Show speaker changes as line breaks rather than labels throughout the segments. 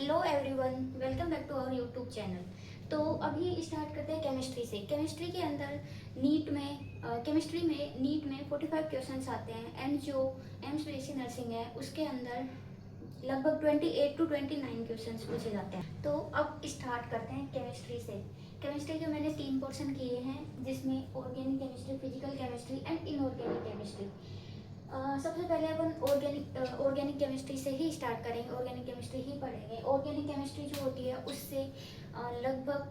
Hello everyone, welcome back to our YouTube channel. तो अभी start करते हैं केमिस्ट्री से। केमिस्ट्री के अंदर केमिस्ट्री में नीट में 45 क्वेश्चंस आते हैं एंड जो एमएससी नर्सिंग है उसके अंदर लगभग 28 टू 29 क्वेश्चंस पूछे जाते हैं। तो अब स्टार्ट करते हैं केमिस्ट्री से। केमिस्ट्री के मैंने 3 पोर्शन किए हैं, जिसमें organic chemistry, physical chemistry and inorganic chemistry. सबसे पहले अपन ऑर्गेनिक केमिस्ट्री से ही स्टार्ट करेंगे, ऑर्गेनिक केमिस्ट्री ही पढ़ेंगे। ऑर्गेनिक केमिस्ट्री जो होती है उससे लगभग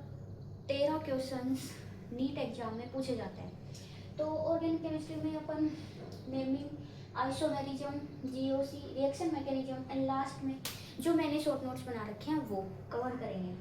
13 क्वेश्चंस नीट एग्जाम में पूछे जाते हैं। तो ऑर्गेनिक केमिस्ट्री में अपन naming, isomerism, GOC, reaction mechanism and last में जो मैंने शॉर्ट नोट्स बना रखे हैं वो कवर करेंगे।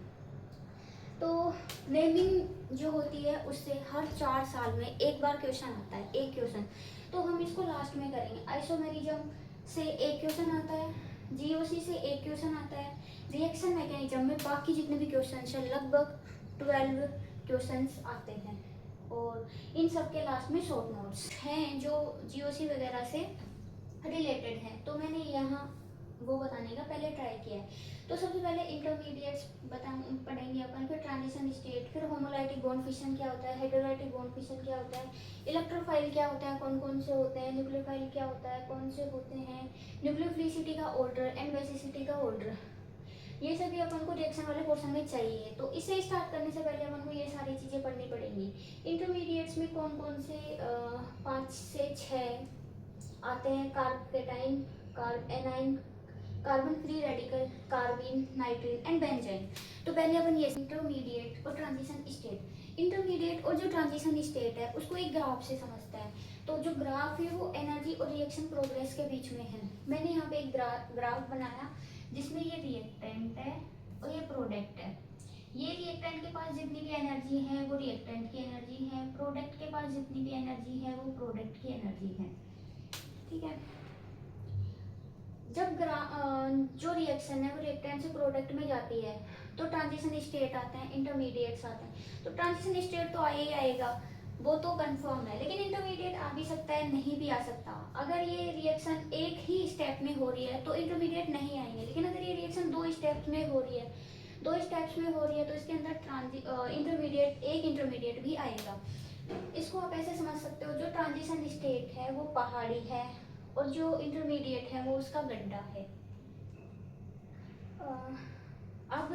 तो नेमिंग जो होती है उससे हर 4 साल में एक बार क्वेश्चन आता है, एक क्वेश्चन, तो हम इसको लास्ट में करेंगे। आइसोमेरिज्म से एक क्वेश्चन आता है, जीओसी से एक क्वेश्चन आता है, रिएक्शन मैकेनिज्म में बाकी जितने भी क्वेश्चन हैं लगभग 12 क्वेश्चंस आते हैं, और इन सब के लास्ट में शॉर्ट नोट्स हैं जो जीओसी वगैरह से रिलेटेड हैं। तो मैंने यहाँ वो बताने का पहले ट्राई किया है। तो सबसे पहले इंटरमीडिएट्स पढ़ेंगे अपन, फिर ट्रांजिशन स्टेट, फिर होमोलाइटिक बॉन्ड फिशन क्या होता है, हेटेरोलाइटिक बॉन्ड फिशन क्या होता है, इलेक्ट्रोफाइल क्या होता है, कौन कौन से होते हैं, न्यूक्लियोफाइल क्या होता है, कौन से होते हैं, न्यूक्लियोफिलिसिटी का ऑर्डर एंड बेसिसिटी का ऑर्डर, ये सभी अपन को रिएक्शन वाले पोर्शन में चाहिए। तो इसे स्टार्ट करने से पहले अपन को ये सारी चीज़ें पढ़नी पड़ेंगी। इंटरमीडिएट्स में कौन कौन से 5 से 6 आते हैं, carb cation, carb A9, carbon free radical, कार्बिन, नाइट्रीन and benzene. तो पहले अपन ये इंटरमीडिएट और ट्रांजिशन स्टेट। इंटरमीडिएट और जो ट्रांजिशन स्टेट है उसको एक ग्राफ से समझते हैं। तो जो ग्राफ है वो एनर्जी और रिएक्शन प्रोग्रेस के बीच में है। मैंने यहाँ पे एक ग्राफ बनाया जिसमें ये रिएक्टेंट है और ये प्रोडक्ट है। ये रिएक्टेंट के पास जितनी भी एनर्जी है वो रिएक्टेंट की एनर्जी है, प्रोडक्ट के पास जितनी भी एनर्जी है वो प्रोडक्ट की एनर्जी है। ठीक है। जब जो रिएक्शन है वो रिएक्टेंट से प्रोडक्ट में जाती है तो ट्रांजिशन स्टेट आते हैं, इंटरमीडिएट्स आते हैं। तो ट्रांजिशन स्टेट तो आया ही आएगा, वो तो कंफर्म है, लेकिन इंटरमीडिएट आ भी सकता है, नहीं भी आ सकता। अगर ये रिएक्शन एक ही स्टेप में हो रही है तो इंटरमीडिएट नहीं आएंगे, लेकिन अगर ये रिएक्शन 2 स्टेप्स में हो रही है, 2 स्टेप्स में हो रही है तो इसके अंदर एक इंटरमीडिएट भी आएगा। इसको आप ऐसे समझ सकते हो, जो ट्रांजिशन स्टेट है वो पहाड़ी है और जो इंटरमीडिएट है वो उसका गड्ढा है। अब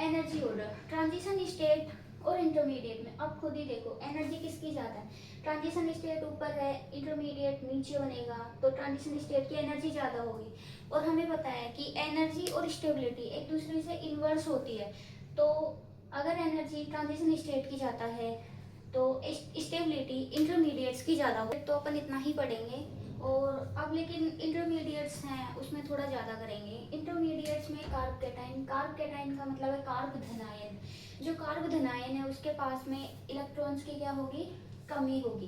एनर्जी ऑर्डर, ट्रांजिशन स्टेट और इंटरमीडिएट में अब खुद ही देखो एनर्जी किसकी ज़्यादा है। ट्रांजिशन स्टेट ऊपर है, इंटरमीडिएट नीचे बनेगा, तो ट्रांजिशन स्टेट की एनर्जी ज़्यादा होगी। और हमें पता है कि एनर्जी और स्टेबिलिटी एक दूसरे से इन्वर्स होती है। तो अगर एनर्जी ट्रांजिशन स्टेट की ज़्यादा है तो स्टेबिलिटी इंटरमीडिएट्स की ज़्यादा हो। तो अपन इतना ही पढ़ेंगे। और अब लेकिन इंटरमीडिएट्स हैं उसमें थोड़ा ज़्यादा करेंगे। इंटरमीडिएट्स में कार्ब कैटाइन, कार्ब कैटाइन का मतलब है कार्ब धनायन। जो कार्ब धनायन है उसके पास में इलेक्ट्रॉन्स की क्या होगी, कमी होगी।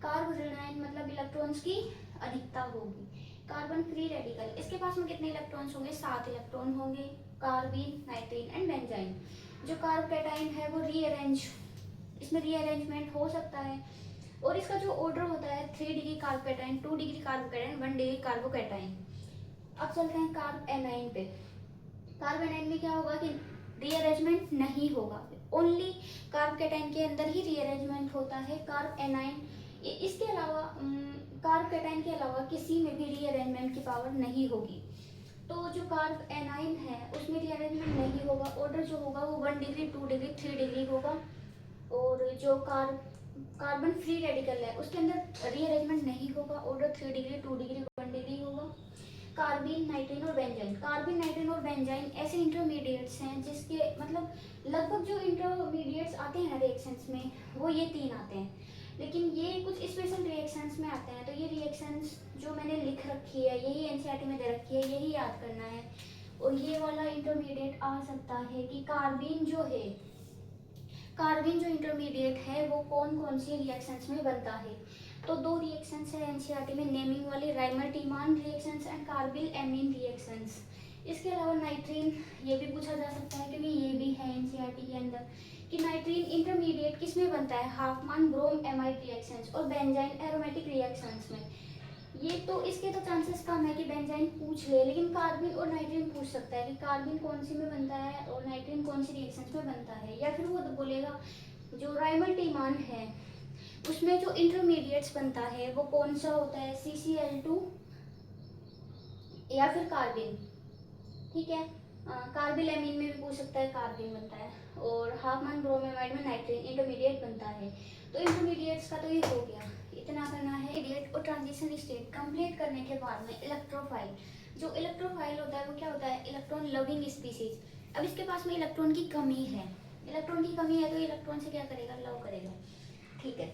कार्ब ऋणायन मतलब इलेक्ट्रॉन्स की अधिकता होगी। कार्बन फ्री रेडिकल, इसके पास में कितने इलेक्ट्रॉन्स होंगे, 7 इलेक्ट्रॉन होंगे। कार्बिन, नाइट्रीन एंड बेंजाइन। जो कार्ब कैटाइन है वो इसमें रीअरेंजमेंट हो सकता है, और इसका जो ऑर्डर होता है 3 degree carbocation, 2 degree carbocation, 1 degree carbocation. अब चलते हैं कार्ब एनाइन पे। कार्ब एनाइन में क्या होगा कि रीअरेंजमेंट नहीं होगा, ओनली कार्बोकैटाइन के अंदर ही रीअरेंजमेंट होता है। कार्ब एनाइन इसके अलावा कार्बोकैटाइन के अलावा किसी में भी रीअरेंजमेंट की पावर नहीं होगी। तो जो कार्ब एनाइन है उसमें रीअरेंजमेंट नहीं होगा, ऑर्डर जो होगा वो 1 डिग्री, 2 डिग्री, 3 डिग्री होगा। और जो कार्बन फ्री रेडिकल है उसके अंदर रीअरेंजमेंट नहीं होगा, ऑर्डर 3 डिग्री, 2 डिग्री, 1 डिग्री होगा। कार्बिन, नाइट्रीन और बेंजाइन, कार्बिन, नाइट्रीन और बेंजाइन ऐसे इंटरमीडिएट्स हैं जिसके मतलब लगभग जो इंटरमीडिएट्स आते हैं रिएक्शंस में वो ये 3 आते हैं, लेकिन ये कुछ स्पेशल रिएक्शंस में आते हैं। तो ये रिएक्शंस जो मैंने लिख रखी है यही एनसीईआरटी में दे रखी है, यही याद करना है। और ये वाला इंटरमीडिएट आ सकता है कि कार्बिन जो इंटरमीडिएट है वो कौन कौन सी रिएक्शंस में बनता है। तो 2 रिएक्शंस है एनसीईआरटी में नेमिंग वाली, Reimer Tiemann reactions and carbylamine reactions. इसके अलावा नाइट्रीन ये भी पूछा जा सकता है क्योंकि ये भी है एनसीईआरटी के अंदर कि नाइट्रीन इंटरमीडिएट किस में बनता है, हाफमान ब्रोम एमाइड रिएक्शंस और बेंजाइन एरोमेटिक रिएक्शंस में। ये तो इसके तो चांसेस कम है कि बेंजाइन पूछ ले, लेकिन कार्बिन और नाइट्रीन पूछ सकता है कि कार्बिन कौन सी में बनता है और नाइट्रीन कौन सी रिएक्शंस में बनता है। या फिर वो तो बोलेगा जो राइमल टीमान है उसमें जो इंटरमीडिएट्स बनता है वो कौन सा होता है, CCl2 या फिर कार्बिन। ठीक है, कार्बिलएमीन में भी पूछ सकता है, कार्बिन बनता है। और हाफमैन ब्रोमाइड में नाइट्रीन इंटरमीडिएट बनता है। तो इंटरमीडिएट्स का तो ये हो गया, इतना करना है। इंटरमीडिएट और ट्रांजिशन स्टेट कंप्लीट करने के बाद में इलेक्ट्रोफाइल, जो इलेक्ट्रोफाइल होता है वो क्या होता है, इलेक्ट्रॉन लविंग स्पीसीज। अब इसके पास में इलेक्ट्रॉन की कमी है, इलेक्ट्रॉन की कमी है तो इलेक्ट्रॉन से क्या करेगा, लव करेगा। ठीक है,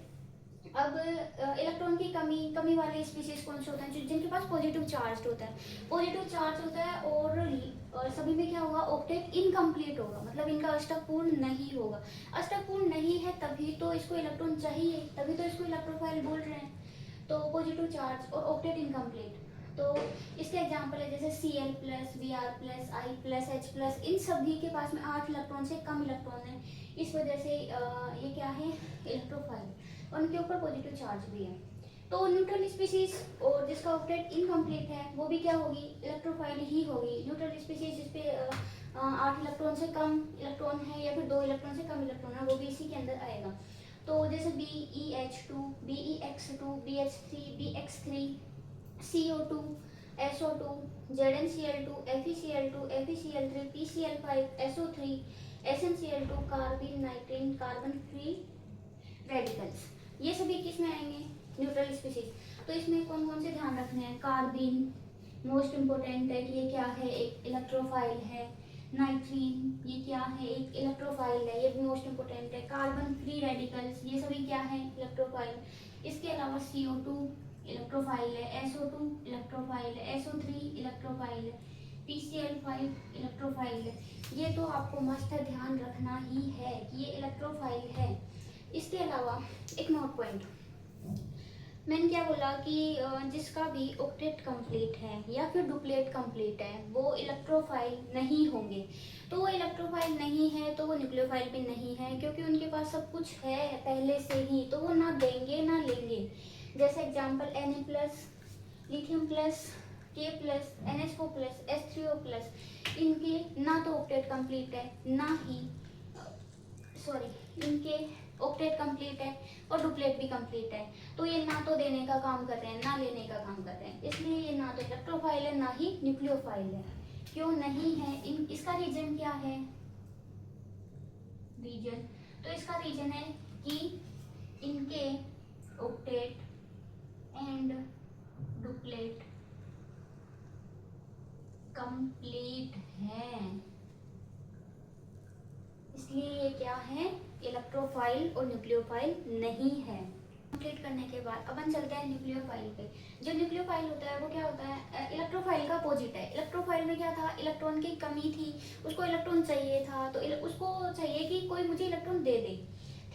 अब इलेक्ट्रॉन की कमी वाले स्पीसीज कौन से होते हैं, जिनके पास पॉजिटिव चार्ज होता है, पॉजिटिव चार्ज होता है। और सभी में क्या होगा, ऑक्टेट इनकम्प्लीट होगा, मतलब इनका अष्टक पूर्ण नहीं होगा। अष्टक पूर्ण नहीं है तभी तो इसको इलेक्ट्रॉन चाहिए, तभी तो इसको इलेक्ट्रोफाइल बोल रहे हैं। तो पॉजिटिव चार्ज और ऑक्टेट इनकम्प्लीट, तो इसके एग्जाम्पल है जैसे Cl plus, Br plus, I plus, H plus, इन सभी के पास में 8 इलेक्ट्रॉन से कम इलेक्ट्रॉन है। इस वजह से ये क्या है, इलेक्ट्रोफाइल, और उनके ऊपर पॉजिटिव चार्ज भी है। तो न्यूट्रल स्पीसीज और जिसका ऑक्टेट इनकम्प्लीट है वो भी क्या होगी, इलेक्ट्रोफाइल ही होगी। न्यूट्रल स्पीसीज जिस पे 8 इलेक्ट्रॉन से कम इलेक्ट्रॉन है या फिर 2 इलेक्ट्रॉन से कम इलेक्ट्रॉन है, वो भी इसी के अंदर आएगा। तो जैसे BeH2, BeX2, BH3, BX3, CO2, SO2, ZnCl2, FeCl2, FeCl3, PCl5, SO3, SnCl2, कार्बिन, नाइट्रीन, carbon free radicals, ये सभी किस में आएंगे, न्यूट्रल स्पीसीज। तो इसमें कौन कौन से ध्यान रखने हैं, कार्बिन मोस्ट इम्पोर्टेंट है कि ये क्या है, एक इलेक्ट्रोफाइल है। नाइट्रीन ये क्या है, एक इलेक्ट्रोफाइल है, ये भी मोस्ट इम्पोर्टेंट है। कार्बन फ्री रेडिकल्स ये सभी क्या है, इलेक्ट्रोफाइल। इसके अलावा CO2 इलेक्ट्रोफाइल है, SO2 इलेक्ट्रोफाइल है, SO3 इलेक्ट्रोफाइल है, PCl5 इलेक्ट्रोफाइल है। ये तो आपको मस्त ध्यान रखना ही है कि ये इलेक्ट्रोफाइल है। इसके अलावा एक नोट पॉइंट, मैंने क्या बोला कि जिसका भी ऑक्टेट कंप्लीट है या फिर डुप्लेट कंप्लीट है वो इलेक्ट्रोफाइल नहीं होंगे। तो वो इलेक्ट्रोफाइल नहीं है तो वो न्यूक्लियोफाइल भी नहीं है, क्योंकि उनके पास सब कुछ है पहले से ही, तो वो ना देंगे ना लेंगे। जैसे example Na plus, lithium plus, K plus, NH4 plus, H3O plus, इनके ना तो ऑक्टेट कंप्लीट है ना ही इनके ऑक्टेट कंप्लीट है और डुप्लेट भी कंप्लीट है। तो ये ना तो देने का काम कर रहे हैं ना लेने का काम कर रहे हैं, इसलिए ये ना तो इलेक्ट्रोफाइल है ना ही न्यूक्लियोफाइल है। क्यों नहीं है, इसका रीजन क्या है, रीजन, तो इसका रीजन है कि इनके ऑक्टेट एंड डुप्लेट कंप्लीट हैं, इसलिए ये क्या है, इलेक्ट्रोफाइल और न्यूक्लियोफाइल नहीं है। कंप्लीट करने के बाद अपन चलते हैं न्यूक्लियोफाइल पे। जो न्यूक्लियोफाइल होता है वो क्या होता है, इलेक्ट्रोफाइल का अपोजिट है। इलेक्ट्रोफाइल में क्या था, इलेक्ट्रॉन की कमी थी, उसको इलेक्ट्रॉन चाहिए था, तो उसको चाहिए कि कोई मुझे इलेक्ट्रॉन दे दे।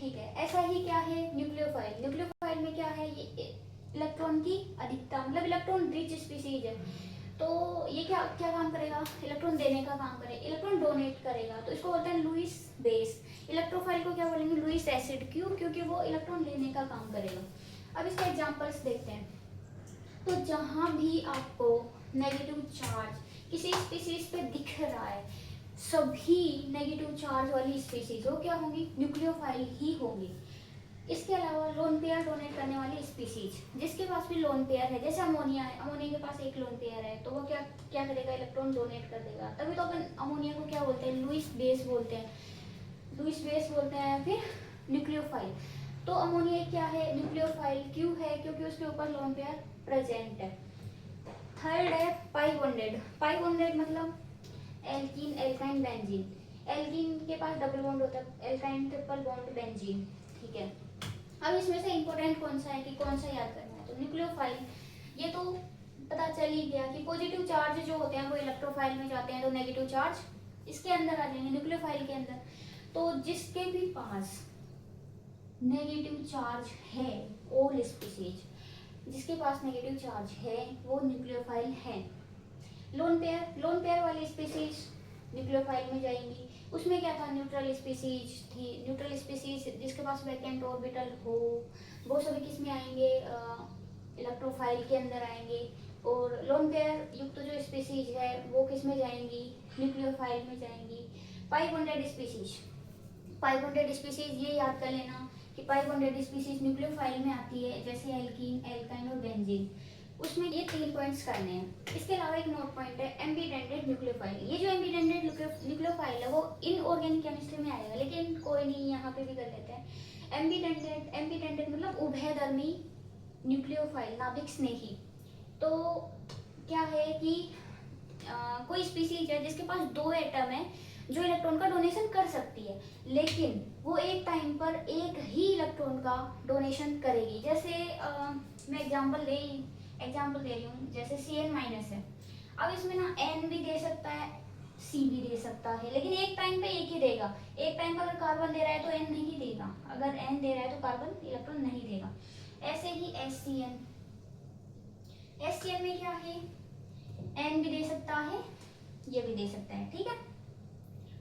ठीक है, ऐसा ही क्या है न्यूक्लियोफाइल, न्यूक्लियोफाइल में क्या है, ये इलेक्ट्रॉन की अधिकता, मतलब इलेक्ट्रॉन रिच स्पीसीज है। तो ये क्या क्या काम करेगा, इलेक्ट्रॉन देने का काम करेगा, इलेक्ट्रॉन डोनेट करेगा, तो इसको बोलते हैं लुईस बेस। इलेक्ट्रोफाइल को क्या बोलेंगे, लुईस एसिड। क्यों, क्योंकि वो इलेक्ट्रॉन लेने का काम करेगा। अब इसके एग्जांपल्स देखते हैं। तो जहां भी आपको नेगेटिव चार्ज किसी स्पीसीज पे दिख रहा है, सभी नेगेटिव चार्ज वाली स्पीसीज वो क्या होंगी, न्यूक्लियोफाइल ही होंगी। इसके अलावा लोन पेयर डोनेट करने वाली स्पीसीज, जिसके पास भी लोन पेयर है, जैसे अमोनिया है, अमोनिया के पास एक लोन पेयर है, तो वो क्या क्या करेगा, इलेक्ट्रॉन डोनेट कर देगा। तभी तो अपन अमोनिया को क्या बोलते हैं, लुईस बेस बोलते हैं, लुईस बेस बोलते हैं, फिर न्यूक्लियोफाइल। तो अमोनिया क्या है, न्यूक्लियोफाइल। क्यों है, क्योंकि उसके ऊपर लोन पेयर प्रेजेंट है। थर्ड है पाई बॉन्डेड। पाई बॉन्डेड मतलब एल्कीन, एल्काइन, बेंजीन। एल्कीन के पास डबल बॉन्ड होता है, एल्काइन ट्रिपल बॉन्ड, बेंजीन। ठीक है, अब इसमें से इंपॉर्टेंट कौन सा है कि कौन सा याद करना है, तो न्यूक्लियोफाइल। ये तो पता चल ही गया कि पॉजिटिव चार्ज जो होते हैं वो इलेक्ट्रोफाइल में जाते हैं, तो नेगेटिव चार्ज इसके अंदर आ जाएंगे, न्यूक्लियोफाइल के अंदर। तो जिसके भी पास नेगेटिव चार्ज है, ऑल स्पीसीज जिसके पास नेगेटिव चार्ज है वो न्यूक्लियोफाइल है। लोन पेयर वाली स्पीसीज न्यूक्लियोफाइल में जाएंगी। उसमें क्या था, न्यूट्रल स्पीसीज थी, न्यूट्रल स्पीसीज जिसके पास वैकेंट ऑर्बिटल हो वो सभी किस में आएंगे, इलेक्ट्रोफाइल के अंदर आएंगे। और लोन पेयर युक्त जो स्पीसीज है वो किस में जाएंगी, न्यूक्लियोफाइल में जाएंगी। 500 स्पीसीज, 500 स्पीसीज ये याद कर लेना कि 500 स्पीसीज न्यूक्लियोफाइल में आती है, जैसे एल्कीन, एल्काइन और बेंजीन। उसमें ये 3 पॉइंट्स करने हैं। इसके अलावा एक नोट पॉइंट है एम्बीडेंटेड न्यूक्लियोफाइल। ये जो एम्बीडेंटेड न्यूक्लियोफाइल है वो इनऑर्गेनिक केमिस्ट्री में आएगा, लेकिन कोई नहीं, यहाँ पे भी कर लेते हैं। एम्बीडेंटेड मतलब उभयधर्मी न्यूक्लियोफाइल, नाभिक स्नेही। तो क्या है कि कोई स्पीसीज है जिसके पास 2 एटम है जो इलेक्ट्रॉन का डोनेशन कर सकती है, लेकिन वो एक टाइम पर एक ही इलेक्ट्रॉन का डोनेशन करेगी। जैसे मैं एग्जांपल दे रही हूँ, जैसे Cn- है। अब इसमें ना N भी दे सकता है, C भी दे सकता है, लेकिन एक टाइम पे एक ही देगा। एक टाइम पर अगर कार्बन दे रहा है तो N नहीं देगा, अगर N दे रहा है तो कार्बन इलेक्ट्रॉन नहीं देगा। ऐसे ही HCN में क्या है, N भी दे सकता है, ये भी दे सकता है, ठीक है।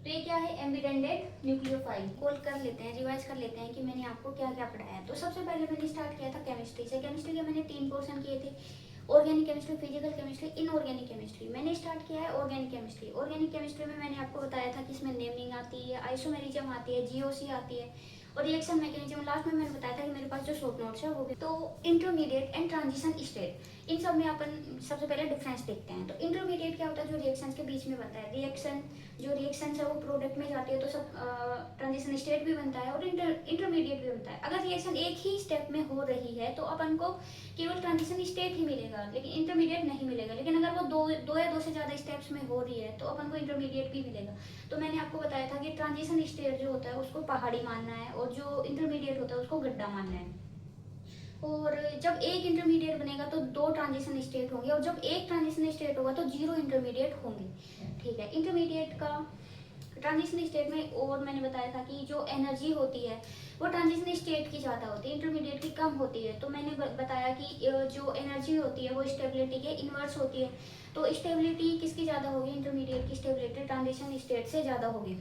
तो ये क्या है, एम्बीडेंटेड न्यूक्लियोफाइल। कॉल कर लेते हैं, रिवाइज कर लेते हैं कि मैंने आपको क्या क्या पढ़ाया। तो सबसे पहले मैंने स्टार्ट किया था केमिस्ट्री से। केमिस्ट्री के मैंने 3 पोर्शन किए थे, organic chemistry, physical chemistry, inorganic chemistry. मैंने स्टार्ट किया है ऑर्गेनिक केमिस्ट्री। ऑर्गेनिक केमिस्ट्री में मैंने आपको बताया था कि इसमें नेमिंग आती है, आइसोमेरिज्म आती है, जीओसी आती है और रिएक्शन मैकेनिज्म। लास्ट में मैंने बताया था कि मेरे पास जो शॉर्ट नोट्स है वो भी। तो इंटरमीडिएट एंड ट्रांजिशन स्टेट, इन सब में अपन सबसे पहले डिफरेंस देखते हैं। तो इंटरमीडिएट क्या होता है, जो रिएक्शंस के बीच में बनता है। रिएक्शन जो रिएक्शंस है वो प्रोडक्ट में जाती है तो सब ट्रांजिशन स्टेट भी बनता है और इंटरमीडिएट भी बनता है। अगर रिएक्शन एक ही स्टेप में हो रही है तो अपन को केवल ट्रांजिशन स्टेट ही मिलेगा, लेकिन इंटरमीडिएट नहीं मिलेगा। लेकिन अगर वो दो या दो से ज़्यादा स्टेप्स में हो रही है तो अपन को इंटरमीडिएट भी मिलेगा। तो मैंने आपको बताया था कि ट्रांजिशन स्टेट जो होता है उसको पहाड़ी मानना है और जो इंटरमीडिएट होता है उसको गड्ढा मानना है। और जब एक इंटरमीडिएट बनेगा तो 2 ट्रांजिशन स्टेट होंगे और जब एक ट्रांजिशन स्टेट होगा तो 0 इंटरमीडिएट होंगे, ठीक है। इंटरमीडिएट का ट्रांजिशन स्टेट में, और मैंने बताया था कि जो एनर्जी होती है वो ट्रांजिशन स्टेट की ज़्यादा होती है, इंटरमीडिएट की कम होती है। तो मैंने बताया कि जो एनर्जी होती है वो स्टेबिलिटी के इन्वर्स होती है। तो स्टेबिलिटी किसकी ज़्यादा होगी, इंटरमीडिएट की स्टेबिलिटी ट्रांजिशन स्टेट से ज़्यादा होगी।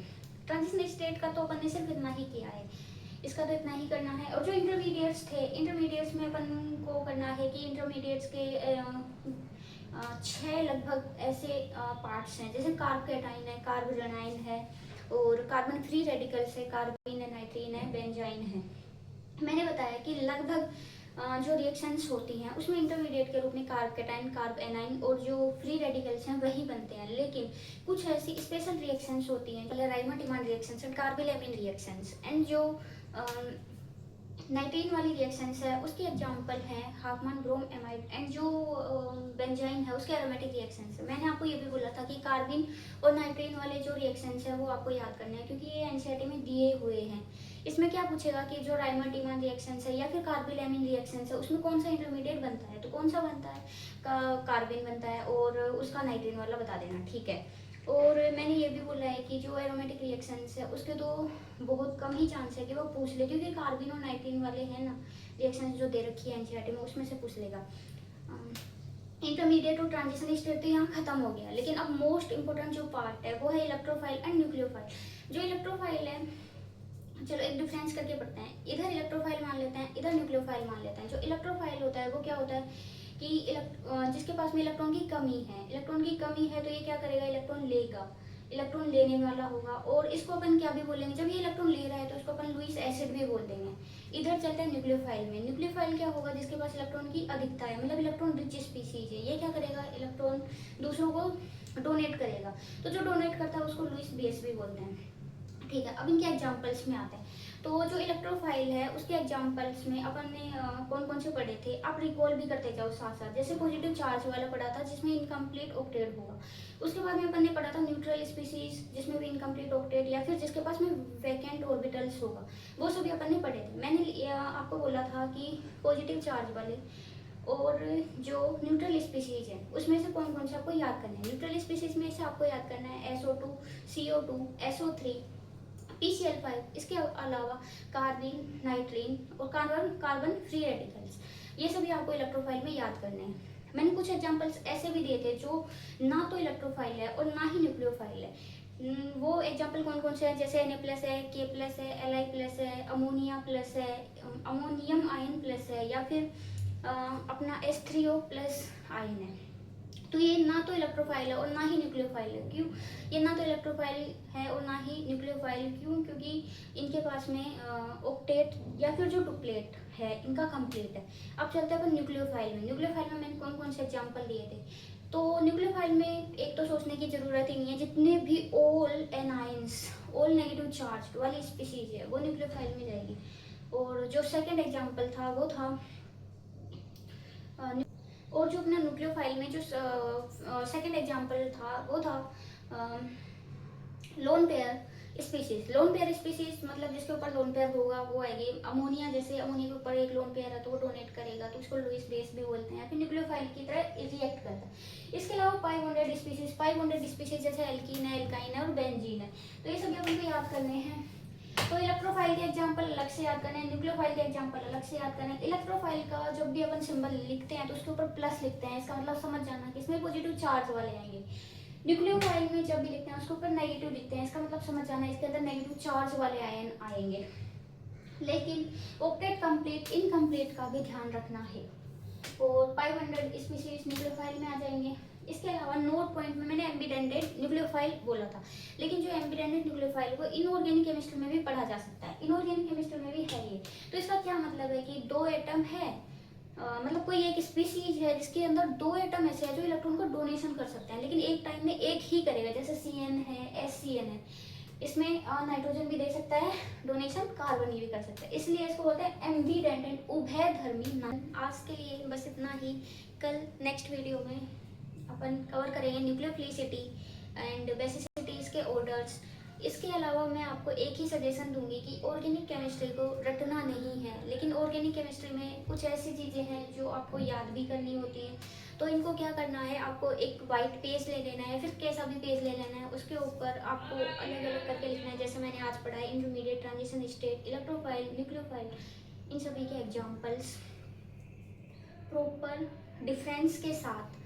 ट्रांजिशन स्टेट का तो अपन ने सिर्फ इतना ही किया है, इसका तो इतना ही करना है। और जो इंटरमीडिएट्स थे, इंटरमीडिएट्स में अपन को करना है कि इंटरमीडिएट्स के 6 लगभग ऐसे पार्ट्स हैं, जैसे कार्बोकेटाइन है, कार्बोरेनाइन है और कार्बन फ्री रेडिकल्स है, कार्बाइन है, नाइट्रीन है, बेंजाइन है। मैंने बताया कि लगभग जो रिएक्शंस होती हैं उसमें इंटरमीडिएट के रूप में कार्बोकेटाइन, कार्बोएनाइन और जो फ्री रेडिकल्स हैं वही बनते हैं। लेकिन कुछ ऐसी स्पेशल रिएक्शंस होती हैं, राइमा-डिमांड रिएक्शंस एंड कार्बोलेमिन रिएक्शंस एंड जो नाइट्रीन वाली रिएक्शंस है उसके एग्जांपल हैं हाफमैन ब्रोम एमाइड एंड जो बेंजाइन है उसके एरोमेटिक रिएक्शंस है। मैंने आपको ये भी बोला था कि कार्बिन और नाइट्रीन वाले जो रिएक्शंस है वो आपको याद करने हैं क्योंकि ये एनसीईआरटी में दिए हुए हैं। इसमें क्या पूछेगा कि जो राइमा-डिमांड रिएक्शंस है या फिर कार्बोलेमिन रिएक्शंस है उसमें कौन सा इंटरमीडिएट बनता है, तो कौन सा बनता है, कार्बिन बनता है और उसका नाइट्रीन वाला बता देना, ठीक है। और मैंने ये भी बोला है कि जो एरोमेटिक रिएक्शंस है उसके तो बहुत कम ही चांस है कि वो पूछ ले, क्योंकि कार्बिन और नाइट्रीन वाले हैं ना रिएक्शंस जो दे रखी है एनसीईआरटी में उसमें से पूछ लेगा। इंटरमीडिएट और ट्रांजिशन स्टेट तो यहाँ खत्म हो गया, लेकिन अब मोस्ट इंपोर्टेंट जो पार्ट है वो है इलेक्ट्रोफाइल एंड न्यूक्लियोफाइल। जो इलेक्ट्रोफाइल है, चलो एक डिफरेंस करके पढ़ते हैं। इधर इलेक्ट्रोफाइल मान लेते हैं, इधर न्यूक्लियोफाइल मान लेते हैं। जो इलेक्ट्रोफाइल होता है वो क्या होता है कि जिसके पास में इलेक्ट्रॉन की कमी है, इलेक्ट्रॉन की कमी है तो ये क्या करेगा, इलेक्ट्रॉन लेगा, इलेक्ट्रॉन लेने वाला होगा। और इसको अपन क्या भी बोलेंगे, जब ये इलेक्ट्रॉन ले रहा है तो इसको अपन लुईस एसिड भी बोल देंगे। इधर चलता है न्यूक्लियोफाइल में। न्यूक्लियोफाइल क्या होगा, जिसके पास इलेक्ट्रॉन की अधिकता है, मतलब इलेक्ट्रॉन रिच स्पीसीज है। ये क्या करेगा, इलेक्ट्रॉन दूसरों को डोनेट करेगा। तो जो डोनेट करता है उसको लुईस बेस भी बोलते हैं, ठीक है। अब इनके एग्जाम्पल्स में आते हैं। तो जो इलेक्ट्रोफाइल है उसके एग्जाम्पल्स में अपन ने कौन कौन से पढ़े थे, आप रिकॉल भी करते जाओ साथ साथ। जैसे पॉजिटिव चार्ज वाला पढ़ा था जिसमें इनकम्प्लीट ऑक्टेट होगा। उसके बाद में अपन ने पढ़ा था न्यूट्रल स्पीसीज जिसमें भी इनकम्प्लीट ऑक्टेट या फिर जिसके पास में वैकेंट ऑर्बिटल्स होगा, वो सभी अपन ने पढ़े थे। मैंने आपको बोला था कि पॉजिटिव चार्ज वाले और जो न्यूट्रल स्पीसीज है उसमें से कौन कौन से आपको याद करना है। न्यूट्रल स्पीसीज में से आपको याद करना है SO2, CO2, SO3, PCl5। इसके अलावा कार्बिन, नाइट्रीन और कार्बन फ्री रेडिकल्स, ये सभी आपको इलेक्ट्रोफाइल में याद करने हैं। मैंने कुछ एग्जांपल्स ऐसे भी दिए थे जो ना तो इलेक्ट्रोफाइल है और ना ही न्यूक्लियोफाइल है। वो एग्जांपल कौन कौन से हैं, जैसे Na+ है, K+ है, Li+ है, अमोनिया प्लस है, अमोनियम आयन प्लस है, या फिर अपना H3O प्लस आयन है। तो ये ना तो इलेक्ट्रोफाइल है और ना ही न्यूक्लियोफाइल है। क्यों? ये ना तो इलेक्ट्रोफाइल है और ना ही न्यूक्लियोफाइल। क्यों? क्योंकि इनके पास में ऑक्टेट या फिर जो डुप्लेट है इनका कंप्लीट है। अब चलते हैं अपन न्यूक्लियोफाइल में। न्यूक्लियोफाइल में मैंने कौन कौन से एग्जांपल दिए थे। तो न्यूक्लियोफाइल में एक तो सोचने की जरूरत ही नहीं है, जितने भी all anions, all negative charge वाली स्पीसीज है वो न्यूक्लियोफाइल में जाएगी। और जो सेकंड एग्जांपल था वो था और जो अपना न्यूक्लियोफाइल में जो सेकंड एग्जांपल था वो था lone pair species. Lone pair species मतलब जिसके ऊपर लोन पेयर होगा वो आएगी अमोनिया। जैसे अमोनिया के ऊपर एक लोन पेयर है तो वो डोनेट करेगा, तो उसको लुईस बेस भी बोलते हैं, फिर न्यूक्लियोफाइल की तरह रिएक्ट करता है। इसके अलावा 500 स्पीसीज, 500 स्पीसीज जैसे एल्कीन है, एल्काइन है और बेंजीन है। तो ये सभी अपन को याद करने हैं। तो इलेक्ट्रोफाइल के एग्जांपल अलग से याद करने हैं, न्यूक्लियोफाइल के एग्जांपल अलग से याद करने हैं। इलेक्ट्रोफाइल का जब भी अपन सिंबल लिखते हैं तो उसके ऊपर प्लस लिखते हैं, इसका मतलब समझ जाना कि इसमें पॉजिटिव चार्ज वाले आएंगे। न्यूक्लियोफाइल में जब भी लिखते हैं उसके ऊपर नेगेटिव लिखते हैं, इसका मतलब समझ जाना इसके अंदर नेगेटिव चार्ज वाले आयन आएंगे। लेकिन ऑक्टेट कंप्लीट इनकम्प्लीट का भी ध्यान रखना है। और 500 स्पीशीज न्यूक्लियोफाइल में आ जाएंगे। इसके अलावा नोट पॉइंट में मैंने एम्बिडेंटेड न्यूक्लियोफाइल बोला था, लेकिन जो एम्बिडेंटेड न्यूक्लियोफाइल को इनऑर्गेनिक केमिस्ट्री में भी पढ़ा जा सकता है। इनऑर्गेनिक केमिस्ट्री में भी है ये। तो इसका क्या मतलब है कि दो एटम है, मतलब कोई एक स्पीसीज है जिसके अंदर दो एटम ऐसे है जो इलेक्ट्रॉन को डोनेशन कर सकते हैं, लेकिन एक टाइम में एक ही करेगा। जैसे Cn है, SCN है, इसमें नाइट्रोजन भी दे सकता है डोनेशन, कार्बन भी कर सकता है, इसलिए इसको बोलते हैं एम्बिडेंटेड, उभयधर्मी नाम। आज के लिए बस इतना ही। कल नेक्स्ट वीडियो में अपन कवर करेंगे न्यूक्लियोफिलिसिटी एंड बेसिसिटीज के ऑर्डर्स। इसके अलावा मैं आपको एक ही सजेशन दूंगी कि ऑर्गेनिक केमिस्ट्री को रटना नहीं है, लेकिन ऑर्गेनिक केमिस्ट्री में कुछ ऐसी चीज़ें हैं जो आपको याद भी करनी होती हैं। तो इनको क्या करना है, आपको एक वाइट पेज ले लेना है, फिर कैसा भी पेज ले लेना है, उसके ऊपर आपको अलग अलग करके लिखना है। जैसे मैंने आज पढ़ा है intermediate, transition state, electrophile, nucleophile, इन सभी के एग्जाम्पल्स प्रॉपर डिफरेंस के साथ।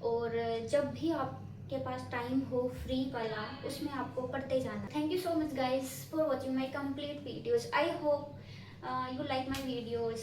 और जब भी आपके पास टाइम हो फ्री वाला, उसमें आपको पढ़ते जाना। Thank you so much guys for watching my complete videos. I hope you like my videos.